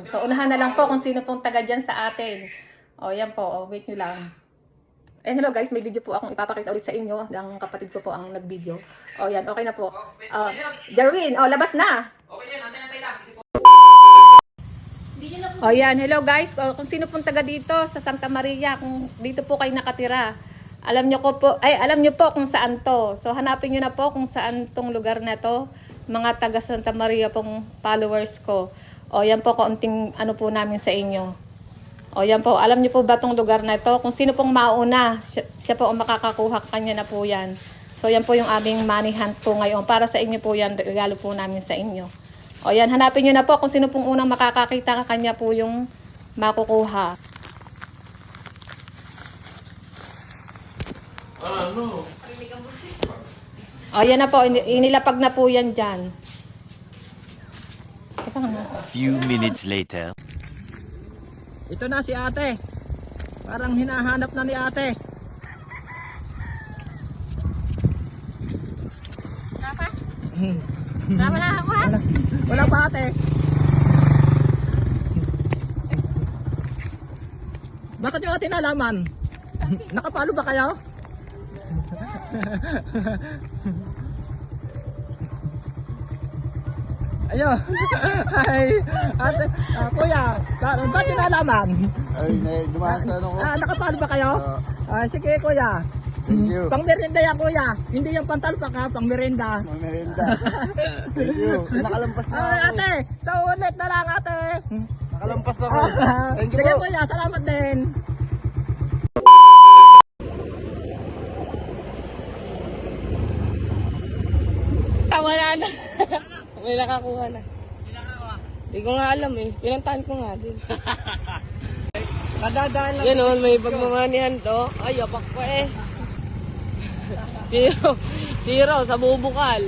So, unahan na lang po kung sino pong taga dyan sa atin. O, yan po. O, wait nyo lang. And hello guys, may video po akong ipapakita ulit sa inyo. Ang kapatid ko po ang nag-video. O, yan. Okay na po. Jarwin, o, labas na. Okay yan, antay lang. O, yan. Hello guys. O, kung sino pong taga dito sa Santa Maria, kung dito po kayo nakatira. Alam nyo po kung saan to. So, hanapin nyo na po kung saan tong lugar na to. Mga taga Santa Maria pong followers ko. O, yan po, kaunting ano po namin sa inyo. O, yan po. Alam niyo po ba tong lugar na ito? Kung sino pong mauna, siya po ang makakakuha. Kanya na po yan. So, yan po yung aming money hunt po ngayon. Para sa inyo po yan. Regalo po namin sa inyo. O, yan. Hanapin nyo na po kung sino pong unang makakakita. Kanya po yung makukuha. Ano? O, yan na po. Inilapag na po yan dyan. Teka nga. A few minutes later. Ito na si ate. Parang hinahanap na ni ate. Wala ako ha? Wala pa ate. Bakit yung ate nalaman? Nakapalo ba kayo? Ayo. Ay, ate, kuya, ba't yung nalaman? Ay, dumaan sa ano ko. Nakapalo ba kayo? Sige kuya. Thank you. Pang merienda yan kuya. Hindi yung pantalpak ha, pang merienda. Mga merienda. Thank you. Nakalampas na ako. Ate, sa ulit na lang ate. Nakalampas ako. Thank you Sige po. kuya, salamat din. Wala na. May nakakuha na. Hindi ko nga alam eh. Pinantahan ko nga din. Madadaan lang. Yan o, may pagmamanihan to. Ay, yapak pa eh. Zero sa bubukal.